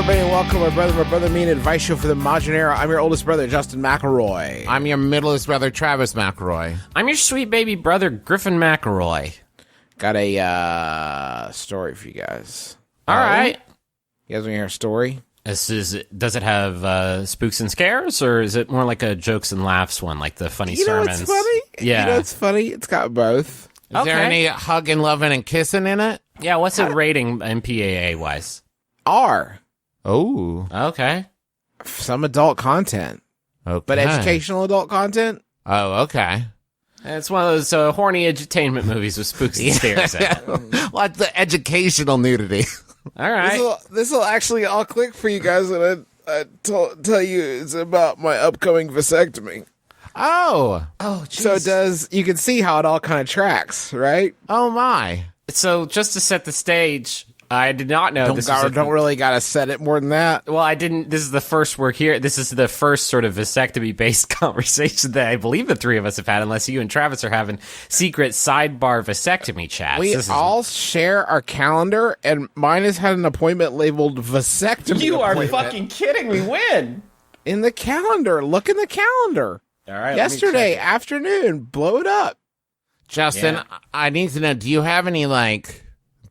everybody, and welcome, my brother, me, an advice show for the modern era. I'm your oldest brother, Justin McElroy. I'm your middleest brother, Travis McElroy. I'm your sweet baby brother, Griffin McElroy. Got a story for you guys. All right. You guys want to hear a story? Does it have spooks and scares, or is it more like a jokes and laughs one, like the funny sermons? You know what's funny? Yeah. You know what's funny? It's got both. Is there any hugging, loving, and kissing in it? Yeah, what's it rating MPAA-wise? R. Oh. Okay. Some adult content. Okay. But educational adult content? Oh, okay. It's one of those horny edutainment movies with spooks and scares in it. What's the educational nudity? All right. This will actually all click for you guys when I tell you it's about my upcoming vasectomy. Oh. Oh, jeez. So you can see how it all kind of tracks, right? Oh, my. So just to set the stage, I did not know Don't really gotta set it more than that. Well, I didn't. This is the first we're here. This is the first sort of vasectomy-based conversation that I believe the three of us have had, unless you and Travis are having secret sidebar vasectomy chats. We all share our calendar, and mine has had an appointment labeled vasectomy. You are fucking kidding me. When? In the calendar. Look in the calendar. All right. Yesterday afternoon. Blow it up. Justin, I need to know, do you have any,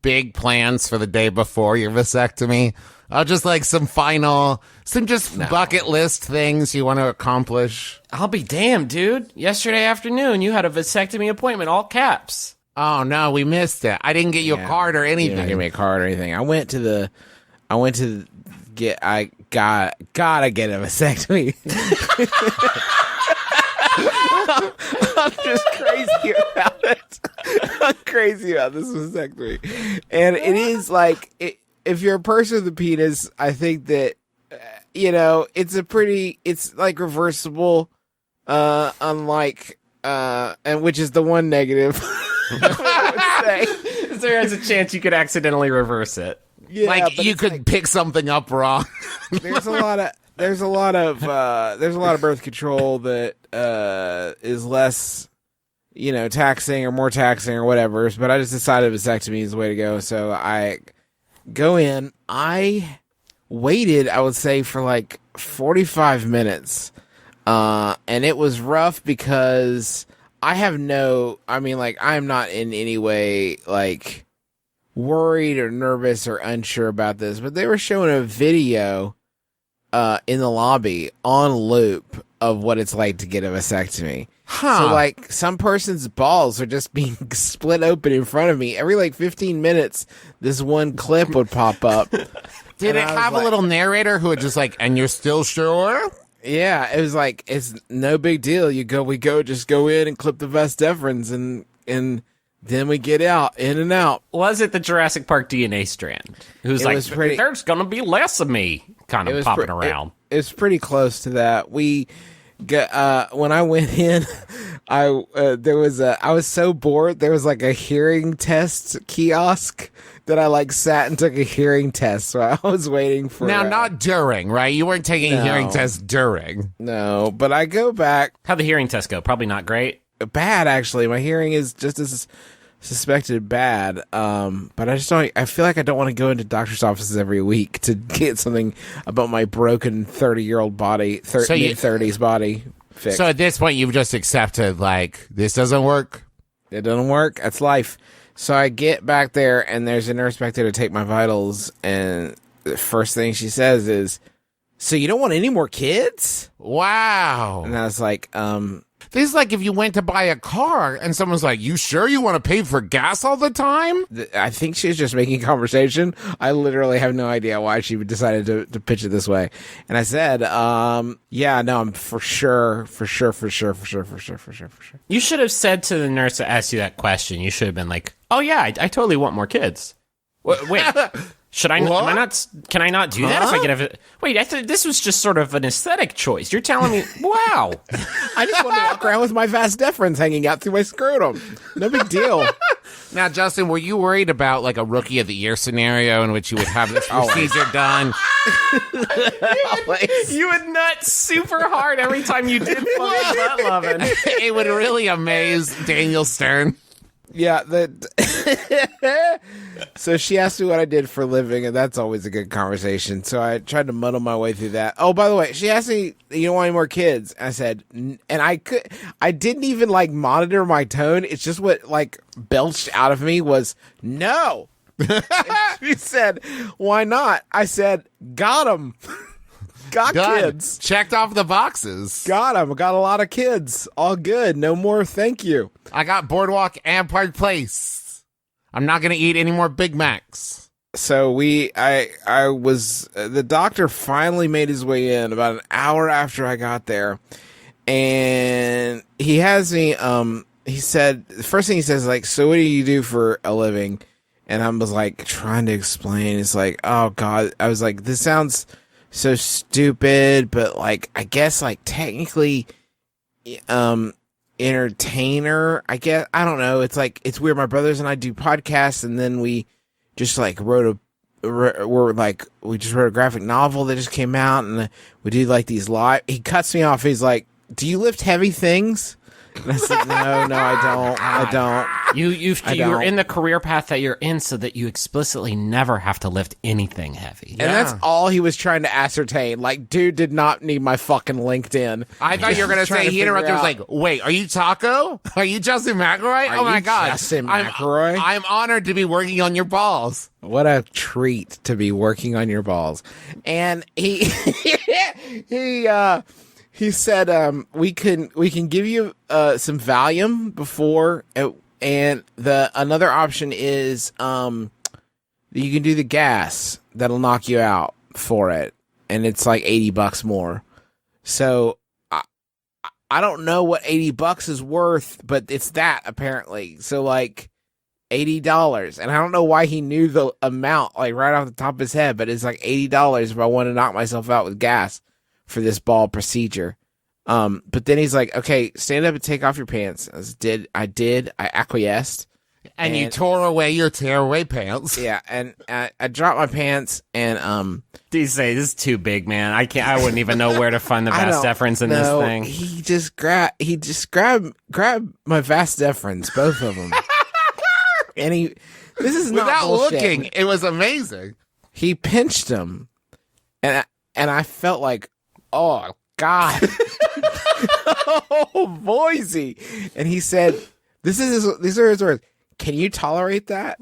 big plans for the day before your vasectomy? Just some bucket list things you want to accomplish. I'll be damned, dude. Yesterday afternoon, you had a vasectomy appointment, all caps. Oh no, we missed it. I didn't get you a card or anything. You didn't give me a card or anything. I gotta get a vasectomy. I'm just crazy about it. I'm crazy about this vasectomy. And it is if you're a person with a penis, I think that, it's reversible, unlike, and which is the one negative. I would say. There is a chance you could accidentally reverse it. Yeah, you could pick something up wrong. There's a lot of birth control that is less, taxing or more taxing or whatever. But I just decided vasectomy is the way to go. So I go in. I waited, I would say, for 45 minutes, and it was rough because I am not in any way worried or nervous or unsure about this, but they were showing a video in the lobby on loop of what it's like to get a vasectomy. So some person's balls are just being split open in front of me. Every 15 minutes, this one clip would pop up. Did it have a little narrator who would just and you're still sure? Yeah, it was it's no big deal. Just go in and clip the vas deferens and then we get out, in and out. Was it the Jurassic Park DNA strand? Who's there's going to be less of me kind of popping around. It's pretty close to that. We got, when I went in, I was so bored. There was a hearing test kiosk that I sat and took a hearing test. So I was waiting for. Now, not during, right? You weren't taking a hearing test during. No, but I go back. How'd the hearing test go? Probably not great. Bad, actually. My hearing is just as suspected bad. But I feel like I don't want to go into doctor's offices every week to get something about my broken 30-year-old body, mid-30s body fixed. So at this point, you've just accepted, this doesn't work? It doesn't work. That's life. So I get back there, and there's a nurse back there to take my vitals, and the first thing she says is, "So you don't want any more kids?" Wow. And I was like, This is like if you went to buy a car and someone's like, "You sure you want to pay for gas all the time?" I think she's just making conversation. I literally have no idea why she decided to pitch it this way. And I said, yeah, no, I'm for sure. You should have said to the nurse that asked you that question, you should have been like, "Oh yeah, I totally want more kids." Wait. Should I? Am I not? Can I not do that if I get a? Wait, I thought this was just sort of an aesthetic choice. You're telling me? Wow. I just want to walk around with my vas deferens hanging out through my scrotum. No big deal. Now, Justin, were you worried about a rookie of the year scenario in which you would have this procedure done? You would nut super hard every time you did butt loving. It would really amaze Daniel Stern. Yeah, so she asked me what I did for a living, and that's always a good conversation. So I tried to muddle my way through that. Oh, by the way, she asked me, "You don't want any more kids?" I said, and I didn't even like monitor my tone. It's just what like belched out of me was no. And she said, "Why not?" I said, "Got 'em." Got kids. Checked off the boxes. Got them. Got a lot of kids. All good. No more. Thank you. I got Boardwalk and Park Place. I'm not going to eat any more Big Macs. So I was, the doctor finally made his way in about an hour after I got there. And he has me, he said, the first thing he says, like, so what do you do for a living? And I was like, trying to explain. It's like, oh God. I was like, this sounds so stupid, but like I guess like technically entertainer, I guess. I don't know, it's like it's weird. My brothers and I do podcasts, and then we just like we just wrote a graphic novel that just came out, and we do like these live. He cuts me off. He's like, do you lift heavy things? And I said, no, I don't. You're in the career path that you're in so that you explicitly never have to lift anything heavy. And that's all he was trying to ascertain. Like, dude did not need my fucking LinkedIn. I thought you were going to say, he interrupted, was like, wait, are you Taco? Are you Justin McElroy? Oh my God. Justin McElroy? I'm honored to be working on your balls. What a treat to be working on your balls. And he said, we can give you some Valium before, and another option is you can do the gas that'll knock you out for it, and it's like $80 more. So I don't know what $80 is worth, but it's that apparently. So like $80, and I don't know why he knew the amount like right off the top of his head, but it's like $80 if I want to knock myself out with gas for this ball procedure. But then he's like, okay, stand up and take off your pants. I acquiesced. And you tore away your tearaway pants. Yeah, and I dropped my pants, and Do you say this is too big, man? I wouldn't even know where to find the vas deferens in this thing. He just grabbed my vas deferens, both of them. And this is not without bullshit. looking, it was amazing. He pinched them, and I felt like, oh God. Oh, Boise. And he said, these are his words. Can you tolerate that?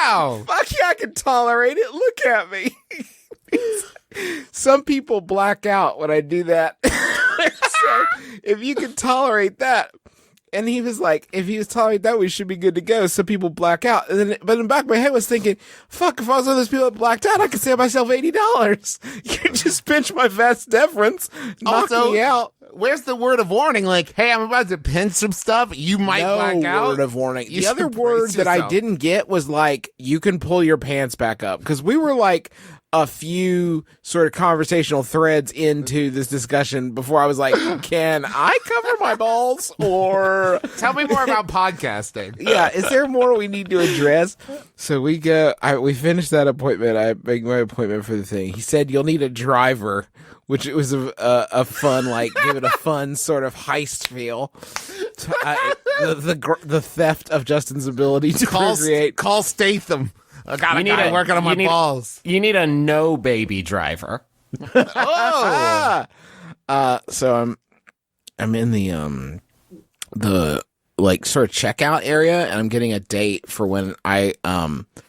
Wow. Fuck yeah, I can tolerate it. Look at me. Some people black out when I do that. So if you can tolerate that. And he was like, if he was tolerating that, we should be good to go. Some people black out. But in the back of my head was thinking, fuck, if I was one of those people that blacked out, I could save myself $80. You just pinch my vas deferens, knock me out. Where's the word of warning? Like, hey, I'm about to pinch some stuff. You might black out. No word of warning. You the other word that I didn't get was like, you can pull your pants back up. Because we were like a few sort of conversational threads into this discussion before I was like, can I cover my balls? Or tell me more about podcasting. Yeah, is there more we need to address? So we we finished that appointment. I make my appointment for the thing. He said you'll need a driver, which it was a fun, like, give it a fun sort of heist feel. The theft of Justin's ability to procreate. Call Statham. I gotta working on my balls. You need a no baby driver. Oh. So I'm in the like sort of checkout area, and I'm getting a date for when I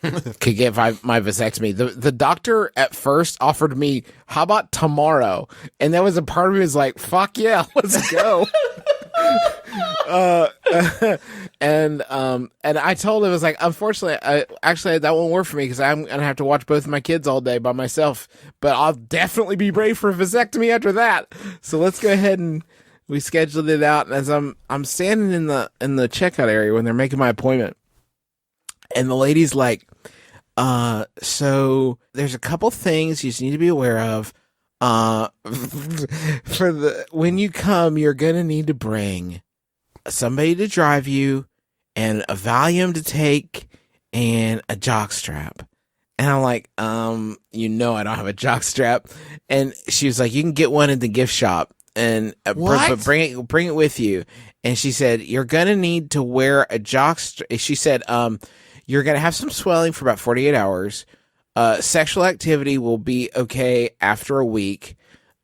could get my vasectomy. The doctor at first offered me, how about tomorrow? And there was a part of me was like, fuck yeah, let's go. And I told him, I was like, unfortunately, that won't work for me because I'm gonna have to watch both of my kids all day by myself. But I'll definitely be brave for a vasectomy after that. So let's go ahead, and we scheduled it out. And as I'm standing in the checkout area when they're making my appointment, and the lady's like, so there's a couple things you just need to be aware of. When you come, you're gonna need to bring somebody to drive you, and a Valium to take, and a jock strap. And I'm like, I don't have a jock strap. And she was like, you can get one in the gift shop. but bring it with you. And she said, you're going to need to wear a jock strap. She said, you're going to have some swelling for about 48 hours. Sexual activity will be okay after a week.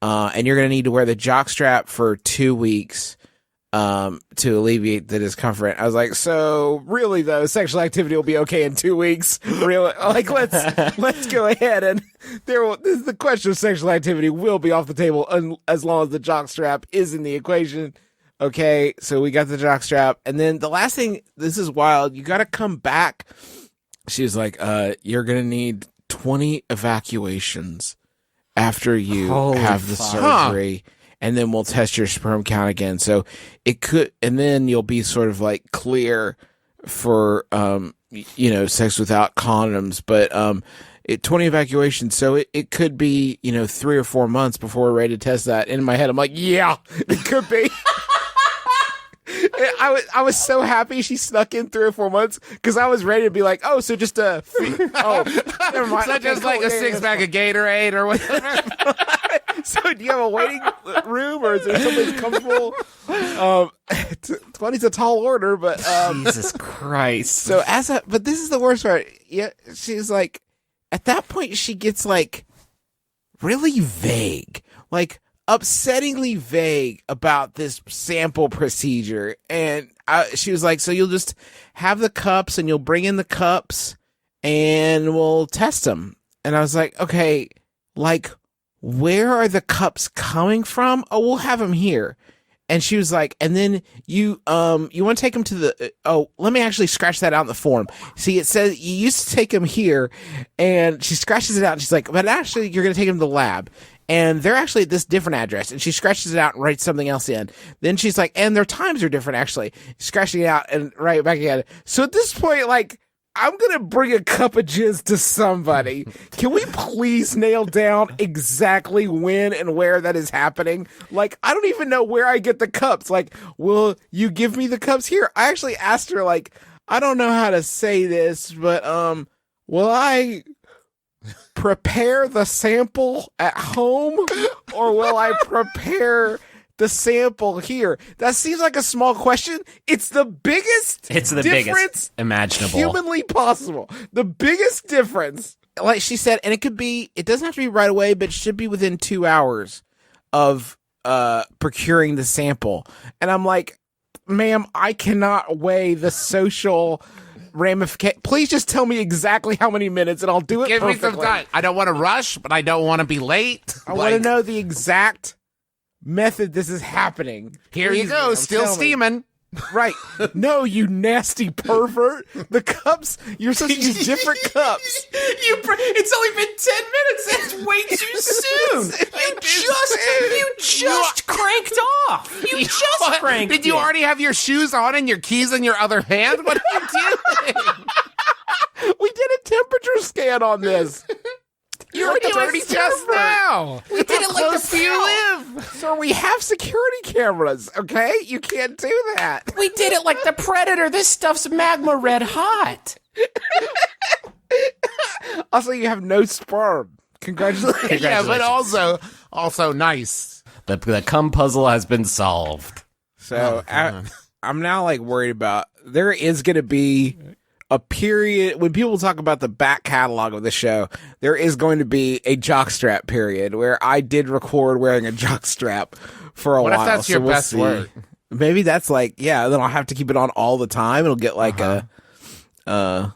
And you're going to need to wear the jock strap for 2 weeks to alleviate the discomfort. I was like, so really though, sexual activity will be okay in 2 weeks? Really? Like, let's go ahead and the question of sexual activity will be off the table as long as the jock strap is in the equation. Okay, so we got the jock strap. And then the last thing, this is wild, you got to come back. She was like, you're going to need 20 evacuations after you have the surgery, and then we'll test your sperm count again. So it could, and then you'll be sort of like clear for, sex without condoms, but, 20 evacuations. So it could be, 3 or 4 months before we're ready to test that. In my head, I'm like, yeah, it could be. I was so happy she snuck in 3 or 4 months because I was ready to be like, oh, so just never mind. So just like a 6-pack of Gatorade or whatever. So do you have a waiting room or is there someplace comfortable? 20's a tall order, but Jesus Christ. So but this is the worst part. Yeah, she's like, at that point she gets like really vague, like upsettingly vague about this sample procedure. And she was like, so you'll just have the cups and you'll bring in the cups and we'll test them. And I was like, okay, like, where are the cups coming from? Oh, we'll have them here. And she was like, and then you want to take them to the, let me actually scratch that out in the form. See, it says you used to take them here, and she scratches it out and she's like, but actually you're going to take them to the lab. And they're actually at this different address. And she scratches it out and writes something else in. Then she's like, and their times are different, actually. Scratching it out and write it back again. So at this point, like, I'm going to bring a cup of jizz to somebody. Can we please nail down exactly when and where that is happening? Like, I don't even know where I get the cups. Like, will you give me the cups here? I actually asked her, like, I don't know how to say this, but, will I prepare the sample at home or will I prepare the sample here? That seems like a small question. It's the biggest biggest imaginable humanly possible. The biggest difference. Like she said, and it doesn't have to be right away, but it should be within 2 hours of procuring the sample. And I'm like, ma'am, I cannot weigh the social ramification. Please just tell me exactly how many minutes and I'll do it perfectly. Give me some time. I don't want to rush, but I don't want to be late. I want to know the exact method this is happening. Here you go, still steaming. Right. No, you nasty pervert. The cups, you're supposed to use different cups. It's only been 10 minutes. That's way too soon. You just cranked off. You just cranked. Did you already have your shoes on and your keys in your other hand? What are you doing? We did a temperature scan on this. You're dirty just now. We did it like close the do you live? Sir, we have security cameras, okay? You can't do that. We did it like the Predator. This stuff's magma red hot. Also, you have no sperm. Congratulations. Yeah, but also nice. The cum puzzle has been solved. So I'm now like worried about, there is going to be a period when people talk about the back catalog of the show, there is going to be a jockstrap period where I did record wearing a jockstrap for a while. What if that's your best work? Maybe that's like, yeah, then I'll have to keep it on all the time. It'll get like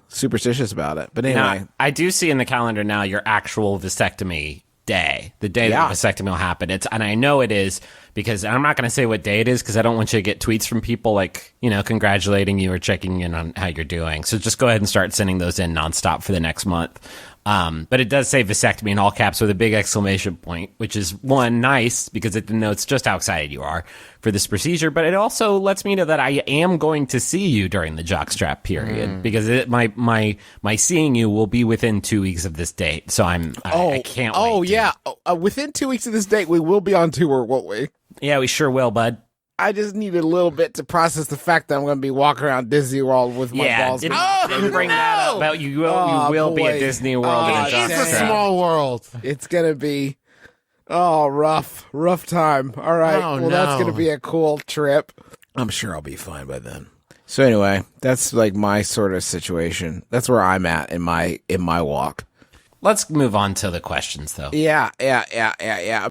superstitious about it. But anyway. Now, I do see in the calendar now your actual vasectomy day, the day that the vasectomy will happen. And I know it is because I'm not going to say what day it is because I don't want you to get tweets from people like, congratulating you or checking in on how you're doing. So just go ahead and start sending those in nonstop for the next month. But it does say vasectomy in all caps with a big exclamation point, which is one, nice because it denotes just how excited you are for this procedure. But it also lets me know that I am going to see you during the jockstrap period because my seeing you will be within 2 weeks of this date. So I can't wait. Oh, yeah. Within 2 weeks of this date, we will be on tour, won't we? Yeah, we sure will, bud. I just need a little bit to process the fact that I'm going to be walking around Disney World with my balls. Didn't bring that up. But you will be at Disney World. It's a small world. It's going to be... Oh, rough time. All right. Oh, well, that's no. going to be a cool trip. I'm sure I'll be fine by then. So anyway, that's like my sort of situation. That's where I'm at in my walk. Let's move on to the questions, though. Yeah.